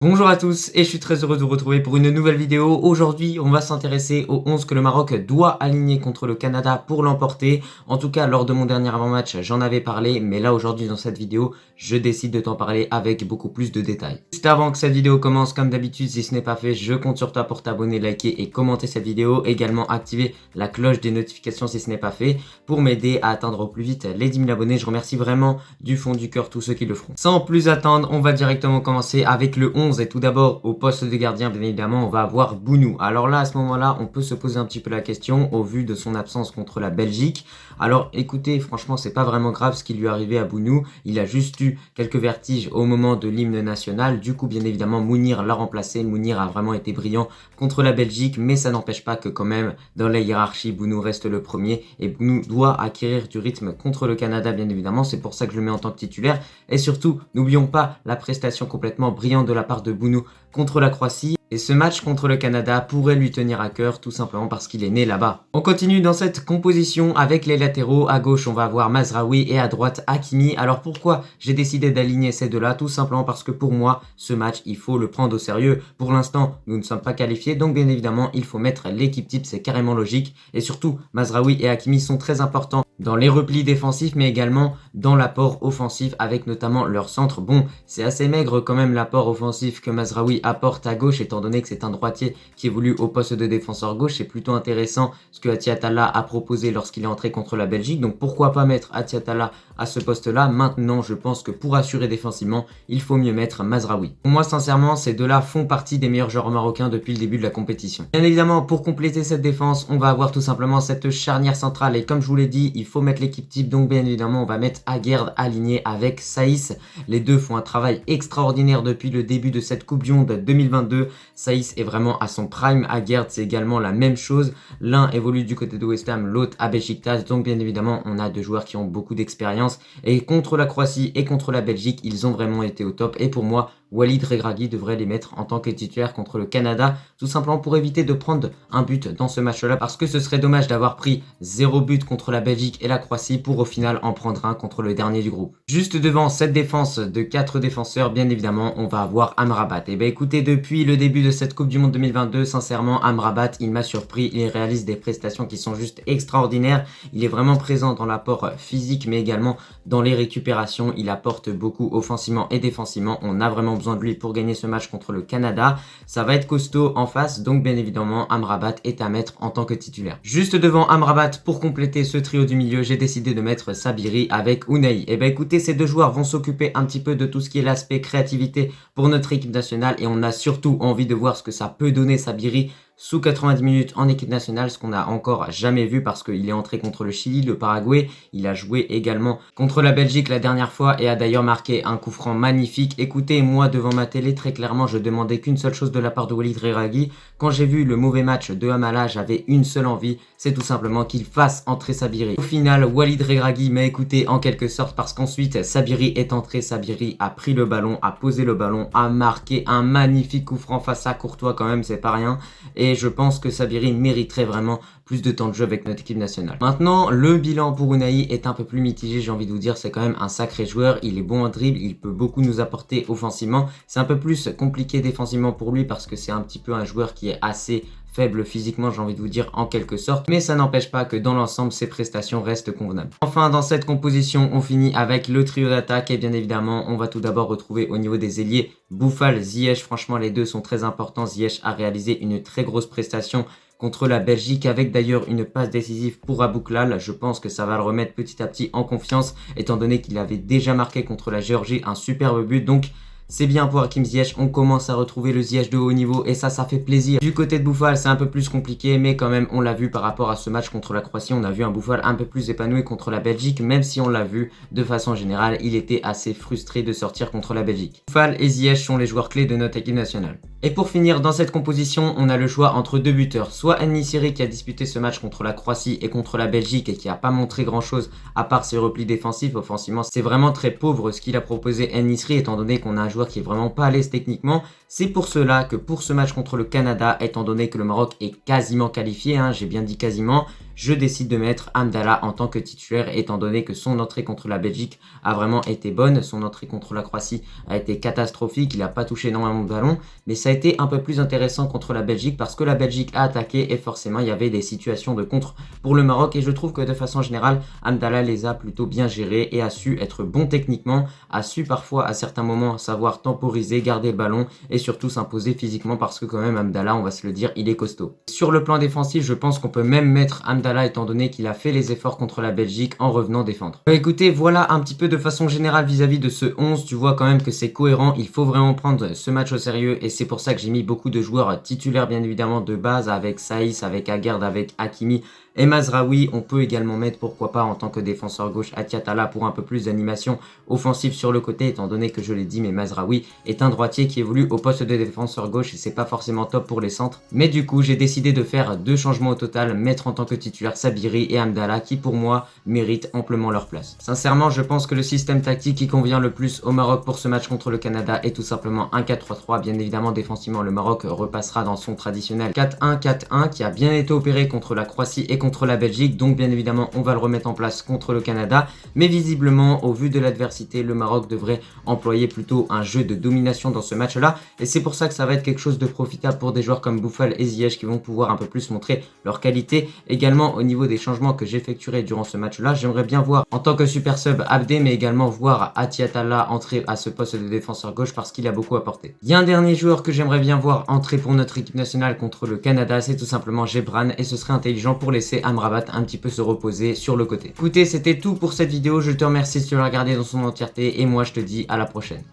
Bonjour à tous et je suis très heureux de vous retrouver pour une nouvelle vidéo. Aujourd'hui, on va s'intéresser aux 11 que le Maroc doit aligner contre le Canada pour l'emporter. En tout cas, lors de mon dernier avant-match, j'en avais parlé, mais là aujourd'hui dans cette vidéo, je décide de t'en parler avec beaucoup plus de détails. Juste avant que cette vidéo commence, comme d'habitude, si ce n'est pas fait, je compte sur toi pour t'abonner, liker et commenter cette vidéo. Également activer la cloche des notifications si ce n'est pas fait pour m'aider à atteindre au plus vite les 10 000 abonnés. Je remercie vraiment du fond du cœur tous ceux qui le feront. Sans plus attendre, on va directement commencer avec le 11. Et tout d'abord, au poste de gardien, bien évidemment, on va avoir Bounou. Alors là, à ce moment-là, on peut se poser un petit peu la question au vu de son absence contre la Belgique. Alors écoutez, franchement, c'est pas vraiment grave ce qui lui est arrivé à Bounou. Il a juste eu quelques vertiges au moment de l'hymne national. Du coup, bien évidemment, Mounir l'a remplacé. Mounir a vraiment été brillant contre la Belgique, mais ça n'empêche pas que quand même, dans la hiérarchie, Bounou reste le premier. Et Bounou doit acquérir du rythme contre le Canada, bien évidemment. C'est pour ça que je le mets en tant que titulaire. Et surtout, n'oublions pas la prestation complètement brillante de la part de Bounou contre la Croatie. Et ce match contre le Canada pourrait lui tenir à cœur tout simplement parce qu'il est né là-bas. On continue dans cette composition avec les latéraux. À gauche, on va avoir Mazraoui et à droite, Hakimi. Alors pourquoi j'ai décidé d'aligner ces deux-là? Tout simplement parce que pour moi, ce match, il faut le prendre au sérieux. Pour l'instant, nous ne sommes pas qualifiés, donc bien évidemment, il faut mettre l'équipe type, c'est carrément logique. Et surtout, Mazraoui et Hakimi sont très importants dans les replis défensifs, mais également dans l'apport offensif avec notamment leur centre. Bon, c'est assez maigre quand même l'apport offensif que Mazraoui apporte à gauche, étant donné que c'est un droitier qui évolue au poste de défenseur gauche. C'est plutôt intéressant ce que Atiatala a proposé lorsqu'il est entré contre la Belgique. Donc pourquoi pas mettre Atiatala à ce poste-là? Maintenant, je pense que pour assurer défensivement, il faut mieux mettre Mazraoui. Pour moi, sincèrement, ces deux-là font partie des meilleurs joueurs marocains depuis le début de la compétition. Bien évidemment, pour compléter cette défense, on va avoir tout simplement cette charnière centrale. Et comme je vous l'ai dit, il faut mettre l'équipe type. Donc bien évidemment, on va mettre Aguerd aligné avec Saïs. Les deux font un travail extraordinaire depuis le début de cette Coupe du Monde 2022. Saïs est vraiment à son prime. Aguerd, c'est également la même chose. L'un évolue du côté de West Ham, l'autre à Beşiktaş. Donc bien évidemment, on a deux joueurs qui ont beaucoup d'expérience. Et contre la Croatie et contre la Belgique, ils ont vraiment été au top. Et pour moi, Walid Regragui devrait les mettre en tant que titulaire contre le Canada, tout simplement pour éviter de prendre un but dans ce match-là, parce que ce serait dommage d'avoir pris 0 but contre la Belgique et la Croatie pour au final en prendre un contre le dernier du groupe. Juste devant cette défense de 4 défenseurs, bien évidemment, on va avoir Amrabat. Et bien écoutez, depuis le début de cette Coupe du Monde 2022, sincèrement, Amrabat, il m'a surpris, il réalise des prestations qui sont juste extraordinaires. Il est vraiment présent dans l'apport physique, mais également dans les récupérations. Il apporte beaucoup offensivement et défensivement. On a vraiment besoin de lui pour gagner ce match contre le Canada. Ça va être costaud en face, donc bien évidemment Amrabat est à mettre en tant que titulaire. Juste devant Amrabat, pour compléter ce trio du milieu, j'ai décidé de mettre Sabiri avec Unai. Et ben écoutez, ces deux joueurs vont s'occuper un petit peu de tout ce qui est l'aspect créativité pour notre équipe nationale, et on a surtout envie de voir ce que ça peut donner Sabiri sous 90 minutes en équipe nationale, ce qu'on n'a encore jamais vu parce qu'il est entré contre le Chili, le Paraguay. Il a joué également contre la Belgique la dernière fois et a d'ailleurs marqué un coup franc magnifique. Écoutez, moi devant ma télé, très clairement, je demandais qu'une seule chose de la part de Walid Regragui. Quand j'ai vu le mauvais match de Hamala, j'avais une seule envie, c'est tout simplement qu'il fasse entrer Sabiri. Au final, Walid Regragui m'a écouté en quelque sorte parce qu'ensuite, Sabiri est entré, Sabiri a pris le ballon, a posé le ballon, a marqué un magnifique coup franc face à Courtois quand même, c'est pas rien. Et je pense que Sabiri mériterait vraiment plus de temps de jeu avec notre équipe nationale. Maintenant, le bilan pour Unai est un peu plus mitigé, j'ai envie de vous dire, c'est quand même un sacré joueur, il est bon en dribble, il peut beaucoup nous apporter offensivement. C'est un peu plus compliqué défensivement pour lui parce que c'est un petit peu un joueur qui est assez faible physiquement, j'ai envie de vous dire, en quelque sorte, mais ça n'empêche pas que dans l'ensemble, ses prestations restent convenables. Enfin, dans cette composition, on finit avec le trio d'attaque et bien évidemment, on va tout d'abord retrouver au niveau des ailiers Boufal, Ziyech. Franchement, les deux sont très importants. Ziyech a réalisé une très grosse prestation contre la Belgique avec d'ailleurs une passe décisive pour Abouklal. Je pense que ça va le remettre petit à petit en confiance étant donné qu'il avait déjà marqué contre la Géorgie un superbe but. Donc c'est bien pour Hakim Ziyech, on commence à retrouver le Ziyech de haut niveau et ça fait plaisir. Du côté de Boufal, c'est un peu plus compliqué, mais quand même, on l'a vu par rapport à ce match contre la Croatie, on a vu un Boufal un peu plus épanoui contre la Belgique, même si on l'a vu, de façon générale, il était assez frustré de sortir contre la Belgique. Boufal et Ziyech sont les joueurs clés de notre équipe nationale. Et pour finir, dans cette composition, on a le choix entre deux buteurs. Soit En-Nesyri qui a disputé ce match contre la Croatie et contre la Belgique et qui n'a pas montré grand chose à part ses replis défensifs. Offensivement, c'est vraiment très pauvre ce qu'il a proposé En-Nesyri étant donné qu'on a un joueur qui est vraiment pas à l'aise techniquement. C'est pour cela que pour ce match contre le Canada, étant donné que le Maroc est quasiment qualifié, j'ai bien dit quasiment, je décide de mettre Hamdallah en tant que titulaire étant donné que son entrée contre la Belgique a vraiment été bonne. Son entrée contre la Croatie a été catastrophique, il n'a pas touché énormément de ballons, mais ça a été un peu plus intéressant contre la Belgique parce que la Belgique a attaqué et forcément il y avait des situations de contre pour le Maroc et je trouve que de façon générale, Hamdallah les a plutôt bien gérés et a su être bon techniquement, a su parfois à certains moments savoir temporiser, garder le ballon et surtout s'imposer physiquement parce que quand même Hamdallah, on va se le dire, il est costaud. Sur le plan défensif, je pense qu'on peut même mettre Hamdallah étant donné qu'il a fait les efforts contre la Belgique en revenant défendre. Écoutez, voilà un petit peu de façon générale vis-à-vis de ce 11, tu vois quand même que c'est cohérent, il faut vraiment prendre ce match au sérieux et c'est pour ça que j'ai mis beaucoup de joueurs titulaires bien évidemment de base avec Saïs, avec Aguerd, avec Hakimi et Mazraoui. On peut également mettre pourquoi pas en tant que défenseur gauche Atiatala pour un peu plus d'animation offensive sur le côté étant donné que je l'ai dit mais Mazraoui est un droitier qui évolue au poste de défenseur gauche et c'est pas forcément top pour les centres. Mais du coup j'ai décidé de faire deux changements au total, mettre en tant que titulaire Sabiri et Hamdallah qui pour moi méritent amplement leur place. Sincèrement je pense que le système tactique qui convient le plus au Maroc pour ce match contre le Canada est tout simplement un 4-3-3. Bien évidemment défensivement le Maroc repassera dans son traditionnel 4-1-4-1 qui a bien été opéré contre la Croatie et contre la Belgique, donc bien évidemment on va le remettre en place contre le Canada, mais visiblement au vu de l'adversité le Maroc devrait employer plutôt un jeu de domination dans ce match là et c'est pour ça que ça va être quelque chose de profitable pour des joueurs comme Boufal et Ziyech qui vont pouvoir un peu plus montrer leur qualité. Également au niveau des changements que j'effectuerai durant ce match là, j'aimerais bien voir en tant que super sub Abdé mais également voir Atiatala entrer à ce poste de défenseur gauche parce qu'il a beaucoup apporté. Il y a un dernier joueur que j'aimerais bien voir entrer pour notre équipe nationale contre le Canada, c'est tout simplement Gebran et ce serait intelligent pour laisser Amrabat un petit peu se reposer sur le côté. Écoutez, c'était tout pour cette vidéo, je te remercie si tu l'as regardé dans son entièreté et moi je te dis à la prochaine.